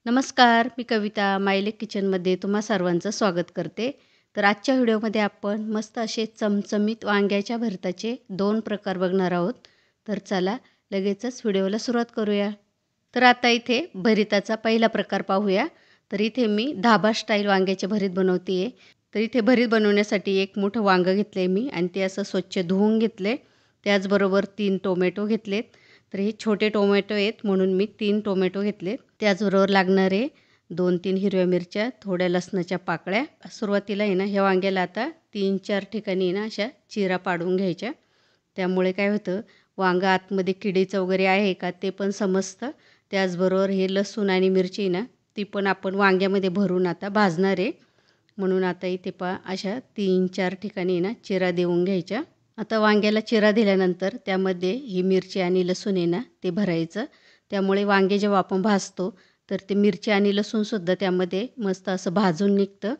नमस्कार, मी कविता मायलेक किचनमध्ये तुम्हा सर्वांचं स्वागत करते. तर आजच्या व्हिडिओमध्ये आपण मस्त असे चमचमीत वांग्याच्या भरताचे 2 प्रकार बघणार आहोत. तर चला लगेचच व्हिडिओला सुरुवात करूया. तर आता इथे भरिताचा पहिला प्रकार पाहूया. तर इथे मी धाबा स्टाईल वांग्याचे भरीत बनवते आहे. तर इथे भरीत बनवण्यासाठी एक मोठं वांगं घेतले मी आणि ते असं स्वच्छ धुवून घेतले. त्याचबरोबर 3 टोमॅटो घेतलेत. तर हे छोटे टोमॅटो आहेत म्हणून मी 3 टोमॅटो घेतले. त्याचबरोबर लागणारे 2-3 हिरव्या मिरच्या, थोड्या लसणाच्या पाकळ्या. सुरुवातीला आहे ना ह्या वांग्याला आता 3-4 ठिकाणी ना अशा चिरा पाडून घ्यायच्या. त्यामुळे काय होतं, वांगं आतमध्ये किडीचं वगैरे आहे का ते पण समजतं. त्याचबरोबर हे लसूण आणि मिरची ना ती पण आपण वांग्यामध्ये भरून आता भाजणार आहे. म्हणून आता इथे अशा 3-4 ठिकाणी ना चिरा देऊन घ्यायच्या. आता वांग्याला चिरा दिल्यानंतर त्यामध्ये ही मिरची आणि लसूण आहे ना ते भरायचं. त्यामुळे वांगे जेव्हा आपण भाजतो तर ते मिरची आणि लसूणसुद्धा त्यामध्ये मस्त असं भाजून निघतं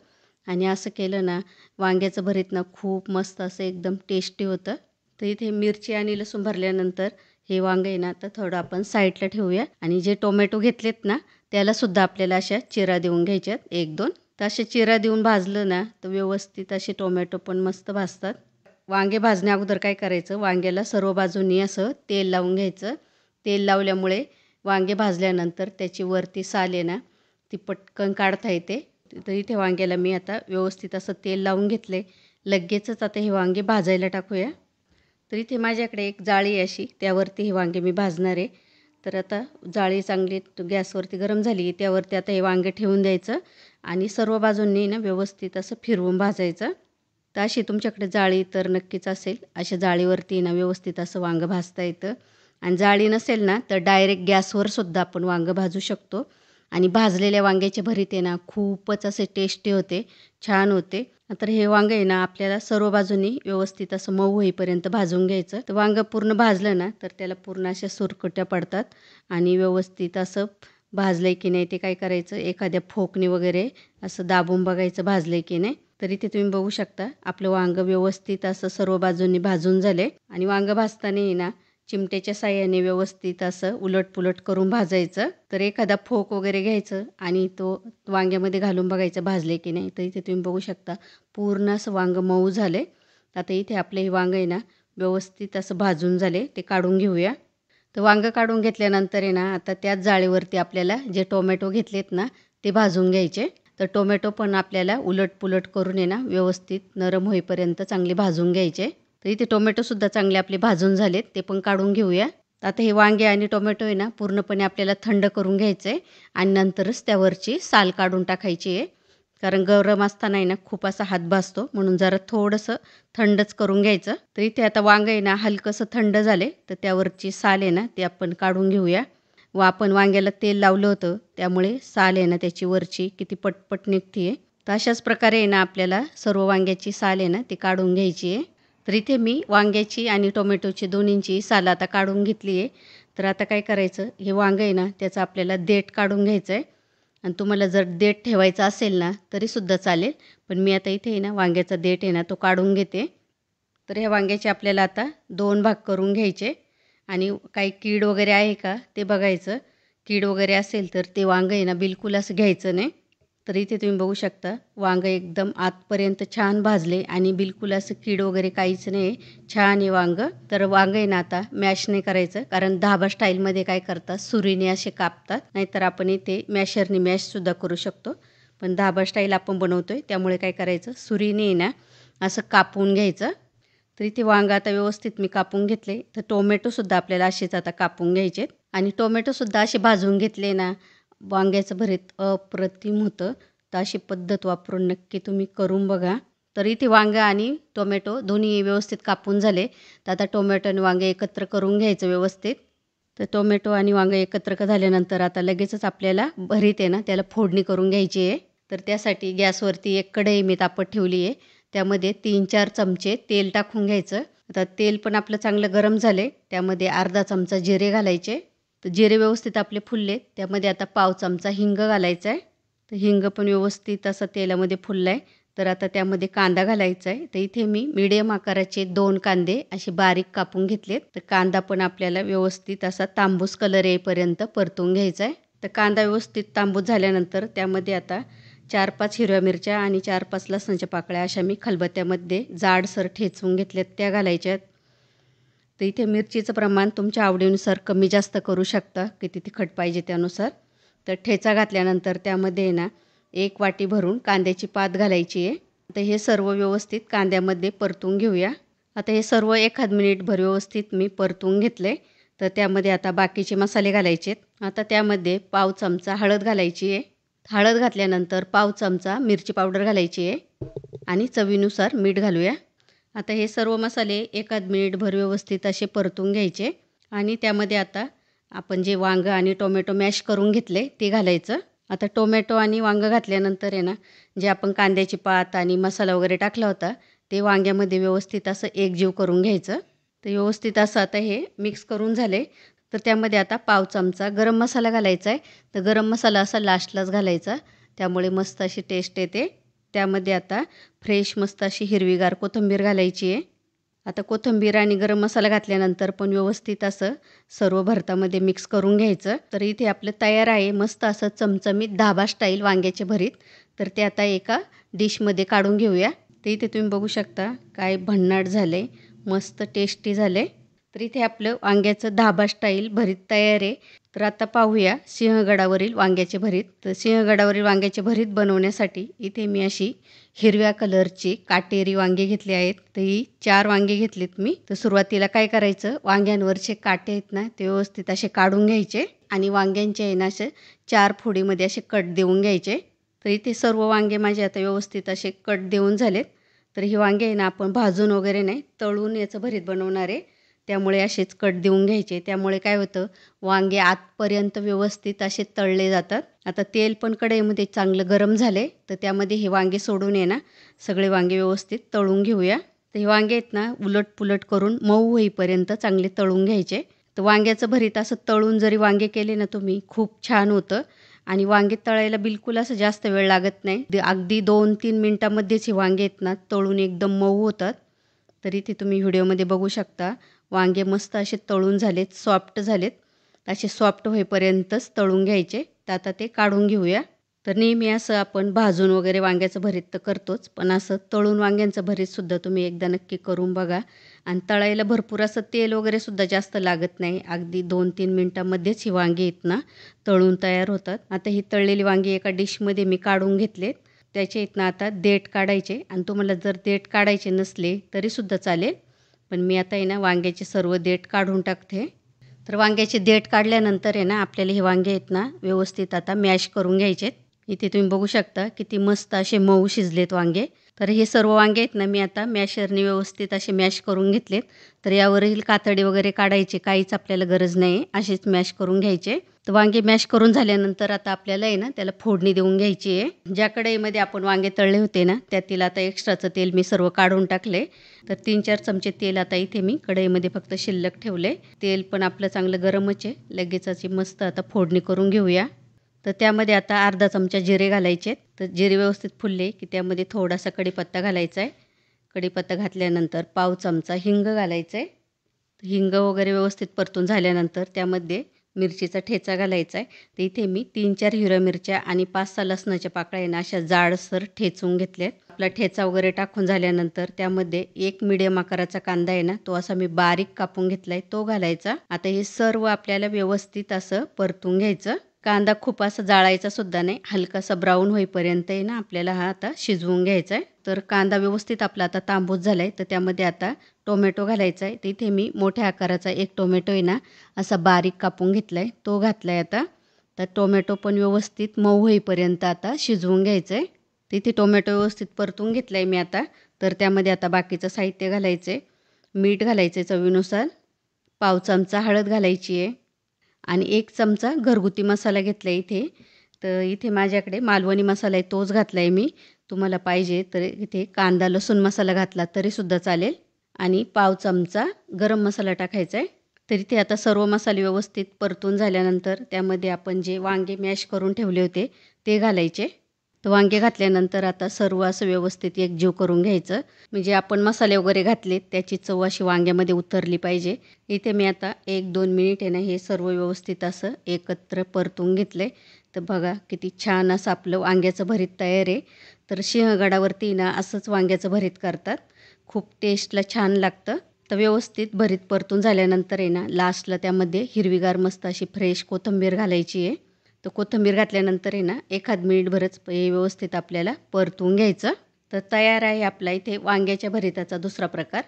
आणि असं केलं ना वांग्याचं भरीत ना खूप मस्त असं एकदम टेस्टी होतं. तर इथे मिरची आणि लसूण भरल्यानंतर हे वांगे आहे ना आता थोडं आपण साईडला ठेवूया आणि जे टोमॅटो घेतलेत ना त्यालासुद्धा आपल्याला अशा चिरा देऊन घ्यायच्यात 1-2. तर असे चिरा देऊन भाजलं ना तर व्यवस्थित असे टोमॅटो पण मस्त भाजतात. वांगे भाजण्या अगोदर काय करायचं, वांग्याला सर्व बाजूंनी असं तेल लावून घ्यायचं. तेल लावल्यामुळे वांगे भाजल्यानंतर त्याची वरती साल आहे ना ती पटकन काढता येते. तर इथे वांग्याला मी आता व्यवस्थित असं तेल लावून घेतले. लगेचच आता हे वांगे भाजायला टाकूया. तर इथे माझ्याकडे एक जाळी आहे अशी, त्यावरती हे वांगे मी भाजणार आहे. तर आता जाळी चांगली गॅसवरती गरम झाली, त्यावरती आता हे वांगे ठेवून द्यायचं आणि सर्व बाजूंनी ना व्यवस्थित असं फिरवून भाजायचं. तर अशी तुमच्याकडे जाळी तर नक्कीच असेल. अशा जाळीवरती ना व्यवस्थित असं वांगं भाजता येतं आणि जाळी नसेल ना तर डायरेक्ट गॅसवर सुद्धा आपण वांगं भाजू शकतो. आणि भाजलेल्या वांग्याचे भरीत आहे ना खूपच असे टेस्टी होते, छान होते. तर हे वांगं आहे ना आपल्याला सर्व बाजूनी व्यवस्थित असं मऊ होईपर्यंत भाजून घ्यायचं. तर वांगं पूर्ण भाजलं ना तर त्याला पूर्ण अशा सुरकुत्या पडतात आणि व्यवस्थित असं भाजलं की नाही ते काय करायचं, एखाद्या फोकणी वगैरे असं दाबून बघायचं भाजलं की नाही. तर इथे तुम्ही बघू शकता आपलं वांगं व्यवस्थित असं सर्व बाजूंनी भाजून झाले आणि वांगं भाजताना ना चिमट्याच्या साह्याने व्यवस्थित असं उलटपुलट करून भाजायचं. तर एखादा फोक वगैरे घ्यायचं आणि तो वांग्यामध्ये घालून बघायचं भाजले की नाही. तर इथे तुम्ही बघू शकता पूर्ण असं वांगं मऊ झाले. आता इथे आपले हे वांगं आहे ना व्यवस्थित असं भाजून झाले, ते काढून घेऊया. तर वांगं काढून घेतल्यानंतर आहे ना आता त्याच जाळीवरती आपल्याला जे टोमॅटो घेतलेत ना ते भाजून घ्यायचे. तर टोमॅटो पण आपल्याला उलटपुलट करून आहे ना व्यवस्थित नरम होईपर्यंत चांगले भाजून घ्यायचे. तर इथे टोमॅटोसुद्धा चांगले आपले भाजून झालेत, ते पण काढून घेऊया. आता हे वांगे आणि टोमॅटो आहे ना पूर्णपणे आपल्याला थंड करून घ्यायचं आहे आणि नंतरच त्यावरची साल काढून टाकायची आहे. कारण गरम असताना आहे ना खूप असा हात भाजतो, म्हणून जरा थोडंसं थंडच करून घ्यायचं. तर इथे आता वांगं आहे ना हलकंसं थंड झाले तर त्यावरची साल आहे ना ती आपण काढून घेऊया. व आपण वांग्याला तेल लावलं होतं त्यामुळे साल आहे ना त्याची वरची किती पटपट निघते आहे. तर अशाच प्रकारे आहे ना आपल्याला सर्व वांग्याची साल आहे ना ती काढून घ्यायची आहे. तर इथे मी वांग्याची आणि टोमॅटोची दोन्हींची साल आता काढून घेतली आहे. तर आता काय करायचं, हे वांगं आहे ना त्याचं आपल्याला देठ काढून घ्यायचं आहे आणि तुम्हाला जर देठ ठेवायचा असेल ना तरीसुद्धा चालेल. पण मी आता इथे आहे ना वांग्याचा देठ आहे ना तो काढून घेते. तर ह्या वांग्याचे आपल्याला आता 2 भाग करून घ्यायचे आणि काही कीड वगैरे आहे का ते बघायचं. कीड वगैरे असेल तर ते वांगं आहे ना बिलकुल असं घ्यायचं नाही. तर इथे तुम्ही बघू शकता वांगं एकदम आतपर्यंत छान भाजले आणि बिलकुल असं कीड वगैरे काहीच नाही, छान आहे वांगं. तर वांगं आहे ना आता मॅश नाही करायचं, कारण धाबा स्टाईलमध्ये काय करतात सुरीने असे कापतात. नाहीतर आपण इथे मॅशरने मॅशसुद्धा करू शकतो. पण धाबा स्टाईल आपण बनवतोय त्यामुळे काय करायचं, सुरीने ना असं कापून घ्यायचं. तर इथे वांगं आता व्यवस्थित मी कापून घेतले. तर टोमॅटोसुद्धा आपल्याला असेच आता कापून घ्यायचे आणि टोमॅटोसुद्धा असे भाजून घेतले ना वांग्याचं भरीत अप्रतिम होतं. तर अशी पद्धत वापरून नक्की तुम्ही करून बघा. तर इथे वांगं आणि टोमॅटो दोन्ही व्यवस्थित कापून झाले. तर आता टोमॅटो आणि वांगे एकत्र करून घ्यायचं व्यवस्थित. तर टोमॅटो आणि वांगे एकत्र झाल्यानंतर आता लगेचच आपल्याला भरीत आहे ना त्याला फोडणी करून घ्यायची आहे. तर त्यासाठी गॅसवरती एक कढई मी तापत ठेवली आहे. त्यामध्ये 3-4 चमचे तेल टाकून घ्यायचं. आता तेल पण आपलं चांगलं गरम झाले, त्यामध्ये अर्धा चमचा जिरे घालायचे. तर जिरे व्यवस्थित आपले फुलले, त्यामध्ये आता पाव चमचा हिंग घालायचा आहे. तर हिंग पण व्यवस्थित असं तेलामध्ये फुललं आहे. तर आता त्यामध्ये कांदा घालायचा आहे. तर इथे मी मीडियम आकाराचे 2 कांदे असे बारीक कापून घेतलेत. तर कांदा पण आपल्याला व्यवस्थित असा तांबूस कलर येईपर्यंत परतून घ्यायचा आहे. तर कांदा व्यवस्थित तांबूस झाल्यानंतर त्यामध्ये आता 4-5 हिरव्या मिरच्या आणि 4-5 लसणाच्या पाकळ्या अशा मी खलबत्त्यामध्ये जाडसर ठेचून घेतल्यात, त्या घालायच्यात. तर इथे मिरचीचं प्रमाण तुमच्या आवडीनुसार कमी जास्त करू शकता, किती तिखट पाहिजे त्यानुसार. तर ठेचा घातल्यानंतर त्यामध्ये ना 1 वाटी भरून कांद्याची पात घालायची आहे. आता हे सर्व व्यवस्थित कांद्यामध्ये परतून घेऊया. आता हे सर्व 1 मिनिटभर व्यवस्थित मी परतून घेतले. तर त्यामध्ये आता बाकीचे मसाले घालायचे आहेत. आता त्यामध्ये पाव चमचा हळद घालायची आहे. हळद घातल्यानंतर पाव चमचा मिरची पावडर घालायची आहे आणि चवीनुसार मीठ घालूया. आता हे सर्व मसाले 1 मिनिटभर व्यवस्थित असे परतून घ्यायचे आणि त्यामध्ये आता आपण जे वांगं आणि टोमॅटो मॅश करून घेतले ते घालायचं. आता टोमॅटो आणि वांगं घातल्यानंतर आहे ना, जे आपण कांद्याची पात आणि मसाला वगैरे टाकला होता ते वांग्यामध्ये व्यवस्थित असं एकजीव करून घ्यायचं. तर व्यवस्थित असं आता हे मिक्स करून झाले. तर त्यामध्ये आता पाव चमचा गरम मसाला घालायचा आहे. तर गरम मसाला असा लास्टलाच घालायचा, त्यामुळे मस्त अशी टेस्ट येते. त्यामध्ये आता फ्रेश मस्त अशी हिरवीगार कोथिंबीर घालायची आहे. आता कोथिंबीर आणि गरम मसाला घातल्यानंतर पण व्यवस्थित असं सर्व भरतामध्ये मिक्स करून घ्यायचं. तर इथे आपलं तयार आहे मस्त असं चमचमीत धाबा स्टाईल वांग्याचे भरीत. तर ते आता एका डिशमध्ये काढून घेऊया. ते इथे तुम्ही बघू शकता काय भन्नाट झाले, मस्त टेस्टी झाले. तर इथे आपलं वांग्याचं धाबा स्टाईल भरीत तयार आहे. तर आता पाहूया सिंहगडावरील वांग्याचे भरीत. तर सिंहगडावरील वांग्याचे भरीत बनवण्यासाठी इथे मी अशी हिरव्या कलरची काटेरी वांगे घेतली आहेत. तर ही 4 वांगे घेतलीत मी. तर सुरुवातीला काय करायचं, वांग्यांवरचे काटे आहेत ना ते व्यवस्थित असे काढून घ्यायचे आणि वांग्यांचे आहे ना असे 4 फोडीमध्ये असे कट देऊन घ्यायचे. तर इथे सर्व वांगे माझे आता व्यवस्थित असे कट देऊन झालेत. तर ही वांगे आहे ना आपण भाजून वगैरे नाही, तळून याचं भरीत बनवणार आहे. त्यामुळे असेच कट देऊन घ्यायचे. त्यामुळे काय होतं, वांगे आतपर्यंत व्यवस्थित असे तळले जातात. आता तेल पण कढईमध्ये चांगलं गरम झाले. तर त्यामध्ये हे वांगे सोडून आहे ना सगळे वांगे व्यवस्थित तळून घेऊया. तर हे वांगे आहेत ना उलटपुलट करून मऊ होईपर्यंत चांगले तळून घ्यायचे. तर वांग्याचं भरीत असं तळून जरी वांगे केले ना तुम्ही, खूप छान होतं आणि वांगे तळायला बिलकुल असं जास्त वेळ लागत नाही. अगदी 2-3 मिनटामध्येच हे वांगे आहेत ना तळून एकदम मऊ होतात. तर इथे तुम्ही व्हिडिओमध्ये बघू शकता वांगे मस्त असे तळून झालेत, सॉफ्ट झालेत. असे सॉफ्ट होईपर्यंतच तळून घ्यायचे. तर आता ते काढून घेऊया. तर नेहमी असं आपण भाजून वगैरे वांग्याचं भरीत तर करतोच, पण असं तळून वांग्यांचं भरीतसुद्धा तुम्ही एकदा नक्की करून बघा. आणि तळायला भरपूर असं तेल वगैरेसुद्धा जास्त लागत नाही. अगदी 2-3 मिनटामध्येच ही वांगी आहेत ना तळून तयार होतात. आता ही तळलेली वांगी एका डिशमध्ये मी काढून घेतलेत. त्याचे आहेत ना आता देठ काढायचे आणि तुम्हाला जर देठ काढायचे नसले तरीसुद्धा चालेल. पण मी आता आहे ना वांग्याचे सर्व देठ काढून टाकते. तर वांग्याचे देठ काढल्यानंतर आहे ना आपल्याला हे वांगे आहेत ना व्यवस्थित आता मॅश करून घ्यायचे. इथे तुम्ही बघू शकता किती मस्त असे मऊ शिजलेत वांगे. तर हे सर्व वांगे आहेत ना मी आता मॅशरने व्यवस्थित असे मॅश करून घेतलेत. तर यावरील कातडी वगैरे काढायची काहीच आपल्याला गरज नाही, असेच मॅश करून घ्यायचे. तर वांगे मॅश करून झाल्यानंतर आता आपल्याला आहे ना त्याला फोडणी देऊन घ्यायची आहे. ज्या कढईमध्ये आपण वांगे तळले होते ना त्यातील आता एक्स्ट्राचं तेल मी सर्व काढून टाकले. तर 3-4 चमचे तेल आता इथे मी कढईमध्ये फक्त शिल्लक ठेवले. तेल पण आपलं चांगलं गरमच आहे. लगेच अशी मस्त आता फोडणी करून घेऊया. तर त्यामध्ये आता अर्धा चमचा जिरे घालायचे. तर जिरे व्यवस्थित फुलले की त्यामध्ये थोडासा कढीपत्ता घालायचा आहे. कढीपत्ता घातल्यानंतर पाव चमचा हिंग घालायचा आहे. हिंग वगैरे व्यवस्थित परतून झाल्यानंतर त्यामध्ये मिरचीचा ठेचा घालायचा आहे. तर इथे मी 3-4 हिरव्या मिरच्या आणि 5-6 लसणाच्या पाकळ्या आहे ना अशा जाडसर ठेचून घेतल्यात. आपला ठेचा वगैरे टाकून झाल्यानंतर त्यामध्ये 1 मीडियम आकाराचा कांदा आहे ना तो असा मी बारीक कापून घेतलाय, तो घालायचा. आता हे सर्व आपल्याला व्यवस्थित असं परतून घ्यायचं. कांदा खूप असं जाळायचा सुद्धा नाही, हलकासा ब्राऊन होईपर्यंत आहे ना आपल्याला हा आता शिजवून घ्यायचा आहे. तर कांदा व्यवस्थित आपला आता तांबूस झाला आहे. तर त्यामध्ये आता टोमॅटो घालायचा आहे. तर इथे मी मोठ्या आकाराचा 1 टोमॅटो आहे ना असा बारीक कापून घेतला आहे, तो घातला आहे आता. तर टोमॅटो पण व्यवस्थित मऊ होईपर्यंत आता शिजवून घ्यायचं आहे. तिथे टोमॅटो व्यवस्थित परतून घेतला आहे मी आता. तर त्यामध्ये आता बाकीचं साहित्य घालायचं आहे. मीठ घालायचं आहे चवीनुसार. पाव चमचा हळद घालायची आहे आणि 1 चमचा घरगुती मसाला घेतला आहे इथे. तर इथे माझ्याकडे मालवणी मसाला आहे तोच घातला आहे मी. तुम्हाला पाहिजे तर इथे कांदा लसूण मसाला घातला तरीसुद्धा चालेल आणि पाव चमचा गरम मसाला टाकायचा आहे. तर इथे आता सर्व मसाले व्यवस्थित परतून झाल्यानंतर त्यामध्ये आपण जे वांगे मॅश करून ठेवले होते ते घालायचे. तर वांगे घातल्यानंतर आता सर्व असं व्यवस्थित एकजीव करून घ्यायचं. म्हणजे आपण मसाले वगैरे घातले त्याची चव अशी वांग्यामध्ये उतरली पाहिजे. इथे मी आता 1-2 मिनिट आहे ना हे सर्व व्यवस्थित असं एकत्र परतून घेतले. तर बघा किती छान असं आपलं वांग्याचं भरीत तयार आहे. तर सिंहगडावरती ना असंच वांग्याचं भरीत करतात. खूप टेस्टला छान लागतं. तर व्यवस्थित भरीत परतून झाल्यानंतर आहे ना लास्टला त्यामध्ये हिरवीगार मस्त अशी फ्रेश कोथिंबीर घालायची आहे. तर कोथिंबीर घातल्यानंतर आहे ना एखाद मिनिटभरच हे व्यवस्थित आपल्याला परतून घ्यायचं. तर तयार आहे आपला इथे वांग्याच्या भरीताचा दुसरा प्रकार.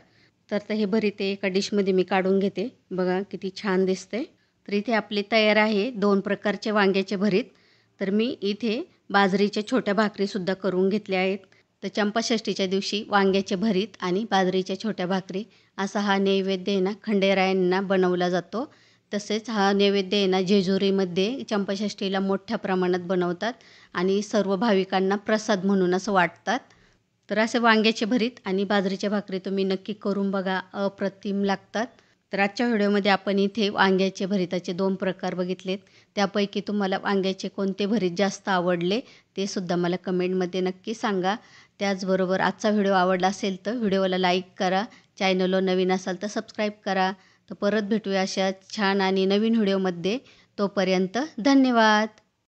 तर हे भरीत एका डिशमध्ये मी काढून घेते. बघा किती छान दिसते. तर इथे आपले तयार आहे 2 प्रकारचे वांग्याचे भरीत. तर मी इथे बाजरीच्या छोट्या भाकरीसुद्धा करून घेतल्या आहेत. तर चंपाषष्ठीच्या दिवशी वांग्याचे भरीत आणि बाजरीच्या छोट्या भाकरी असा हा नैवेद्य आहे ना खंडेरायांना बनवला जातो. तसेच हा नैवेद्य आहे ना जेजुरीमध्ये चंपाषष्ठीला मोठ्या प्रमाणात बनवतात आणि सर्व भाविकांना प्रसाद म्हणून असं वाटतात. तर असे वांग्याचे भरीत आणि बाजरीच्या भाकरी तुम्ही नक्की करून बघा, अप्रतिम लागतात. तर आजच्या व्हिडिओमध्ये आपण इथे वांग्याचे भरीताचे 2 प्रकार बघितलेत. त्यापैकी तुम्हाला वांग्याचे कोणते भरीत जास्त आवडले ते सुद्धा मला कमेंटमध्ये नक्की सांगा. त्याचबरोबर आजचा व्हिडिओ आवडला असेल तर व्हिडिओला लाईक करा. चॅनलवर नवीन असाल तर सबस्क्राईब करा. तर परत भेटूया अशा छान आणि नवीन व्हिडिओमध्ये. तोपर्यंत धन्यवाद.